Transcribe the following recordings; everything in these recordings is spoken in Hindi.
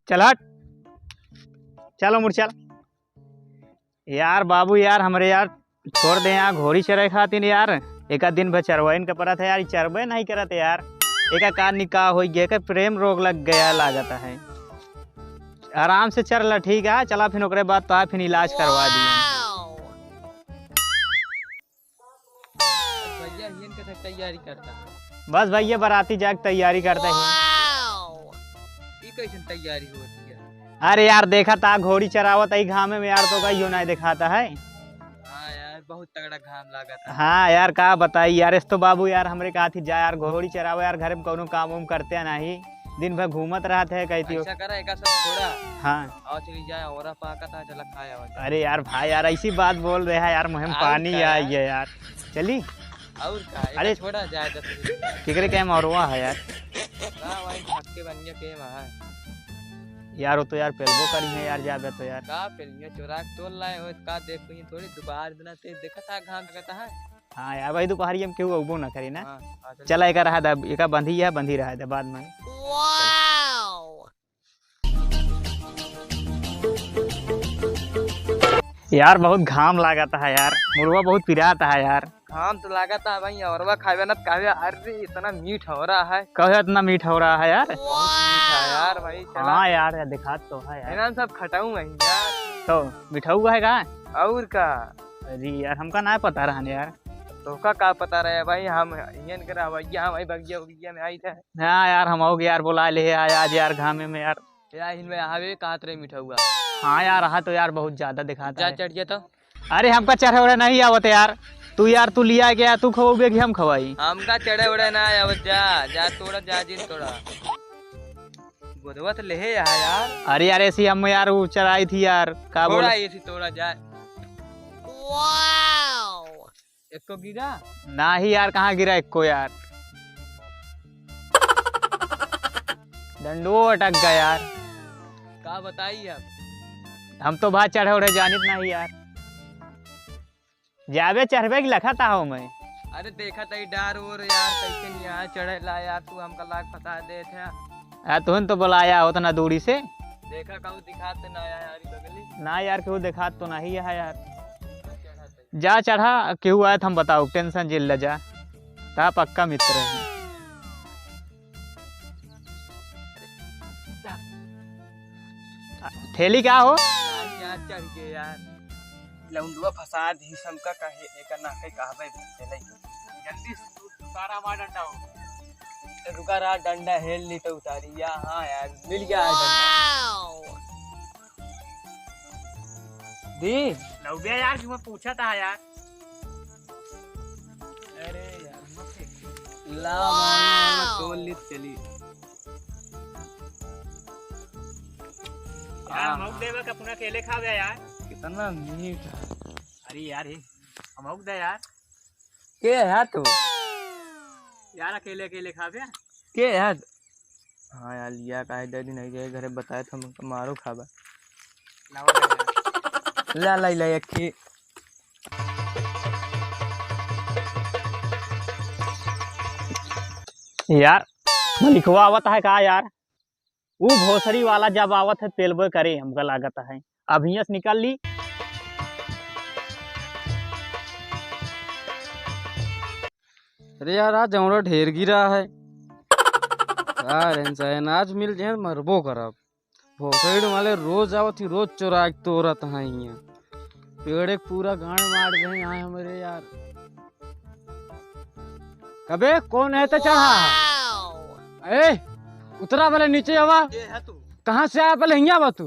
चल हट। चलो मुड़ चल यार बाबू यार हमरे यार छोड़ दे यहाँ घोड़ी चरे खातिर यार। एक दिन भर चरवाइन का पड़ा था यार, चरबे नहीं करत यार। एक का निकाह हो गया का प्रेम रोग लग गया लागत है। आराम से चल ला ठीक है। चला फिर ओकरे बाद तो फिर इलाज करवा दिए। भैया हियन के तैयारी करता बस भैया बाराती जाके तैयारी करते हैं। कैसे तैयारी होती है? अरे यार देखा था घोड़ी चरावत आई घामे में यार, तो कहीं नहीं दिखाता है। हाँ यार बहुत तगड़ा घाम लगा था। हाँ यार का बताई यार, इस तो बाबू यार हमरे कहा थी जा यार घोड़ी चरावो यार, घर में कोनो काम उम करते नहीं, दिन भर घूमत रहते है कहती हो। ऐसा करा एक सब थोड़ा हाँ आओ चली जाए और पाका था चला खाया हुआ। अरे यार भाई यार ऐसी बात बोल रहे हैं यार, मुँह में पानी आ गया यार। चली और का अरे छोड़ा जाए तो किकरे कैम और हुआ है यार। ना वही थक्के बन गया के है यार वो तो यार पेलबो करी है यार, जाबे तो यार का पेलिया चोरा के तोल लाए हो का देखो ये थोड़ी दोपहर बिना ते देखा था घाम लगता है। हाँ यार भाई दोपहर में क्यों उगबो ना करी ना। हाँ, चला एक रहा था, एक बंधी है बंधी रहा था बाद में। यार बहुत घाम लागता है यार, मुर्गा बहुत पिराता है यार। घाम तो लागता है भाई और खावे ना खावे। अरे इतना मीठ हो रहा है, कहे इतना मीठ हो रहा है यार। बहुत मीठ है यार भाई। चला हाँ यार दिखा तो है यार। इनाम सब खटाऊ है यार। तो मीठा हुआ है का? और का अरे यार हमका ना पता रहा यार। तो का पता रहे भाई, हम इंजन करा भैया हम बगिया उगिया में आई थे। हाँ यार हम हो यार बुला ले आज यार घामे में यार। यार इनमें आवे कहा रे मीठा हुआ। हाँ यार रहा तो यार बहुत ज्यादा दिखाता जा है। चढ़ गया तो अरे हमका चढ़े उड़े नहीं आवत यार। तू यार तू लिया गया, तू खवाओगे कि हम खवाई? हमका चढ़े उड़े ना आवत। जा जा तोड़ा जा जिन तोड़ा गोदवा तो ले यार। अरे यार ऐसी हम यार वो चढ़ाई थी यार का बोल। थोड़ा ये थी तोड़ा जा। एक को गिरा ना ही यार, कहाँ गिरा एक को यार। डंडो अटक गया यार। का बताइए अब। हम तो बात चढ़े उड़े जानित नहीं यार। जाबे चढ़बे की लखा था मैं। अरे देखा था डर और यार कैसे नहीं यहाँ चढ़े ला यार। तू हमका लाग फंसा दे थे यार तुहन तो बुलाया उतना दूरी से। देखा कहूँ दिखाते ना यार बगली ना यार केहू देखा तो नहीं है यार। जा चढ़ा केहू आया हम बताओ, टेंशन जिल ले जा। ता पक्का मित्र है। ठेली क्या हो यार चढ़ के यार लौंडुआ फंसा दी हमका कहे एक ना कहे कहबे चले जल्दी सारा मार डंडा हो। रुका रहा डंडा हेल ली तो उतारी या। हाँ यार मिल गया है डंडा दी लौबिया यार कि मैं पूछा था यार। अरे यार ला मार तोल ली चली यार मौक देवे का पुनः केले खा गया यार। कितना मीठ है। अरे यार ये मौक दे यार। के है तू यार अकेले अकेले खा गया। के है। हाँ यार लिया का है डैडी नहीं गए घरे बताए थे हमको मारो खाबा। ला ला ला एक ही यार लिखवा आवत है का यार। वो भोसरी वाला जब आवत है पेलबो करे हमका लागत है। अभी से निकल ली। अरे यार आज हमरा ढेर गिरा है यार। इंसान आज मिल जाए मरबो करब। भोसड़ी वाले रोज आवत ही रोज चोरा के तोरत है यहाँ। पेड़ पूरा गांड मार गए यहाँ हमारे यार। कबे कौन है तो चढ़ा। ए उतरा वाले नीचे आवा। कहाँ से आया पहले हिया बा तू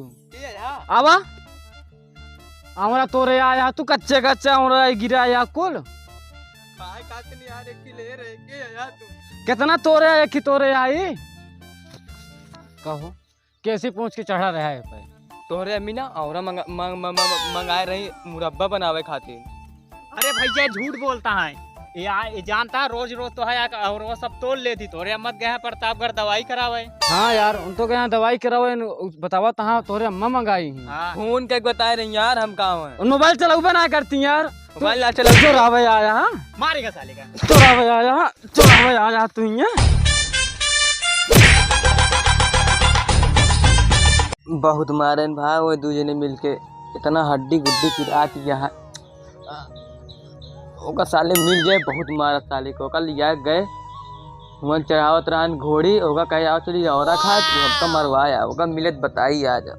आवा। हमारा तोरे आया तू कच्चे कच्चा हमरा गिरा या कुल कितना तोरे आया कि तोरे आई कहो कैसे पहुंच के चढ़ा रहा है पे तोरे अम्मी ना और मंगाए रही मुरब्बा बनावे खातिर। अरे भैया झूठ बोलता है ये जानता रोज रोज तो है और वो सब तोड़ लेती। तोरे मत गए प्रतापगढ़ दवाई करावे। हाँ यार उन तो गए दवाई करावे बतावा तहाँ तोरे अम्मा मंगाई। हाँ। फोन के बताए रही यार हम कहाँ हैं। मोबाइल चलाऊ ना करती यार। मोबाइल ना चलाऊ चोरावे आया। हाँ मारेगा साले का। चोरावे आया तू यहाँ। बहुत मारन भाई वो दू जने मिलके इतना हड्डी गुड्डी पिरा दिया है। ओका साले मिल जाए बहुत मारा साले को। ओका लिया गए हुआ चढ़ावत रहन घोड़ी। ओका कहे आओ चली औरा खा हमका मरवाया। ओका मिलत बताई आज।